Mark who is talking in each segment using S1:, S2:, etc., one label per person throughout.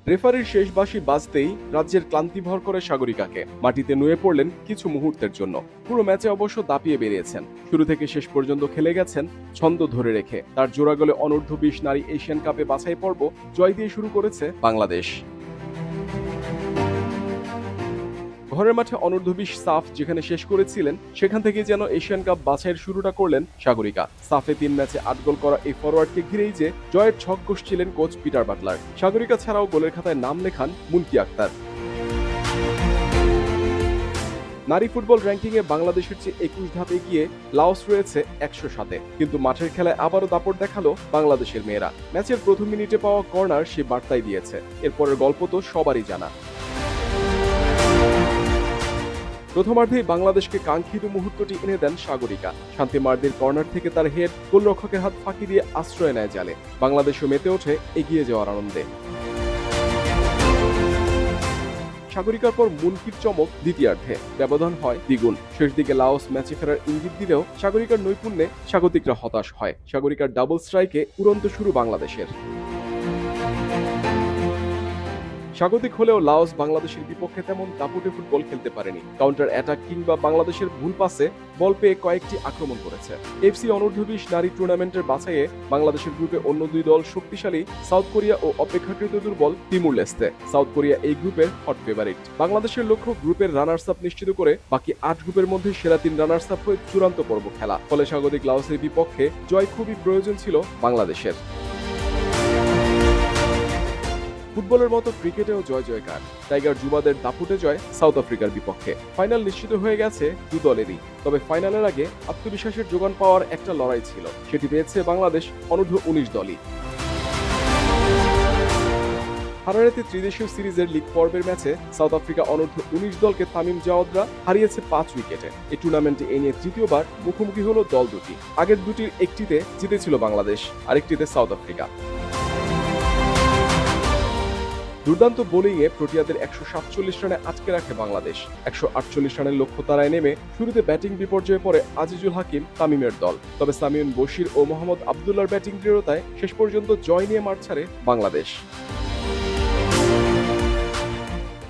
S1: রেফারির শেষ বাঁশি বাজতেই রাজ্যের ক্লান্তি ভর করে সাগরিকাকে মাটিতে নুয়ে পড়লেন কিছু মুহূর্তের জন্য। পুরো ম্যাচে অবশ্য দাপিয়ে বেরিয়েছেন, শুরু থেকে শেষ পর্যন্ত খেলে গেছেন ছন্দ ধরে রেখে। তার জোড়া গোলে অনূর্ধ্ব-20 নারী এশিয়ান কাপে বাছাই পর্ব জয় দিয়ে শুরু করেছে বাংলাদেশ। ঘরের মাঠে অনূর্ধ্ব-20 সাফ যেখানে শেষ করেছিলেন, সেখান থেকে যেন এশিয়ান কাপ বাছাইয়ের শুরুটা করলেন সাগরিকা। সাফে 3 ম্যাচে 8 গোল করা এই ফরোয়ার্ডকে ঘিরেই যে জয়ের ছক কষছিলেন কোচ পিটার বাটলার। সাগরিকা ছাড়াও গোলের খাতায় নাম লেখান মুনকি আক্তার। নারী ফুটবল র্যাঙ্কিংয়ে বাংলাদেশের চেয়ে 21 ধাপ এগিয়ে লাওস রয়েছে 107-এ, কিন্তু মাঠের খেলায় আবারও দাপট দেখালো বাংলাদেশের মেয়েরা। ম্যাচের প্রথম মিনিটে পাওয়া কর্নার সে বার্তাই দিয়েছে। এরপরের গল্প তো সবারই জানা। প্রথমার্ধেই বাংলাদেশকে কাঙ্ক্ষিত মুহূর্তটি এনে দেন সাগরিকা। শান্তি মার্দির কর্নার থেকে তার হেড গোলরক্ষকের হাত ফাঁকি দিয়ে আশ্রয় নেয় জালে। বাংলাদেশও মেতে ওঠে এগিয়ে যাওয়ার আনন্দে। সাগরিকার পর মুনকির চমক দ্বিতীয়ার্ধে, ব্যবধান হয় দ্বিগুণ। শেষ দিকে লাওস ম্যাচে ফেরার ইঙ্গিত দিলেও সাগরিকার নৈপুণ্যে স্বাগতিকরা হতাশ হয়। সাগরিকার ডাবল স্ট্রাইকে উড়ন্ত শুরু বাংলাদেশের। স্বাগতিক হলেও লাওস বাংলাদেশের বিপক্ষে তেমন দাপুটে ফুটবল খেলতে পারেনি। কাউন্টার অ্যাটাক কিংবা বাংলাদেশের ভুল পাসে বল পেয়ে কয়েকটি আক্রমণ করেছে। এফসি অনূর্ধ্ব-20 নারী টুর্নামেন্টের বাছাইয়ে বাংলাদেশের গ্রুপে অন্য দুই দল শক্তিশালী সাউথ কোরিয়া ও অপেক্ষাকৃত দুর্বল তিমুর লেস্তে। সাউথ কোরিয়া এই গ্রুপের হট ফেভারিট। বাংলাদেশের লক্ষ্য গ্রুপের রানার্স আপ নিশ্চিত করে বাকি 8 গ্রুপের মধ্যে সেরা 3 রানার্স আপ হয়ে চূড়ান্ত পর্ব খেলা। ফলে স্বাগতিক লাওসের বিপক্ষে জয় খুবই প্রয়োজন ছিল বাংলাদেশের। ফুটবলের মতো ক্রিকেটেও জয় জয়কার। টাইগার যুবাদের দাপুটে জয় সাউথ আফ্রিকার বিপক্ষে। ফাইনাল নিশ্চিত হয়ে গেছে দু দলেরই। তবে ফাইনালের আগে আত্মবিশ্বাসের যোগান পাওয়ার একটা লড়াই ছিল, সেটি পেয়েছে বাংলাদেশ অনূর্ধ্ব-19 দলই। হারারেতে ত্রিদেশীয় সিরিজের লিগ পর্বের ম্যাচে সাউথ আফ্রিকা অনূর্ধ্ব-19 দলকে তামিম জাওয়াদরা হারিয়েছে 5 উইকেটে। এই টুর্নামেন্টে এ নিয়ে তৃতীয়বার মুখোমুখি হলো দল দুটি। আগের দুটির একটিতে জিতেছিল বাংলাদেশ, আরেকটিতে সাউথ আফ্রিকা। দুর্দান্ত বোলিংয়ে প্রোটিয়াদের 147 রানে আটকে রাখে বাংলাদেশ। 148 রানের লক্ষ্য তারায় নেমে শুরুতে ব্যাটিং বিপর্যয়ে পড়ে আজিজুল হাকিম তামিমের দল। তবে সামিউন বশির ও মোহাম্মদ আবদুল্লাহর ব্যাটিং দৃঢ়তায় শেষ পর্যন্ত জয় নিয়ে মাঠ ছাড়ে বাংলাদেশ।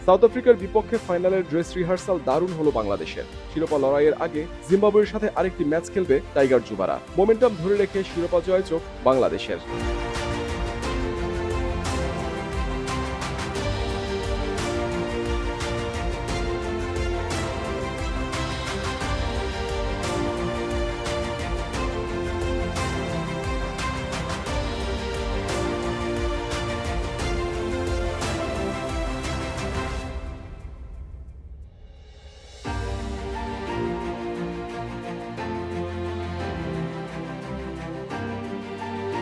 S1: সাউথ আফ্রিকার বিপক্ষে ফাইনালের ড্রেস রিহার্সাল দারুণ হলো বাংলাদেশের। শিরোপা লড়াইয়ের আগে জিম্বাবুয়ের সাথে আরেকটি ম্যাচ খেলবে টাইগার যুবারা। মোমেন্টাম ধরে রেখে শিরোপা জয় চোখ বাংলাদেশের।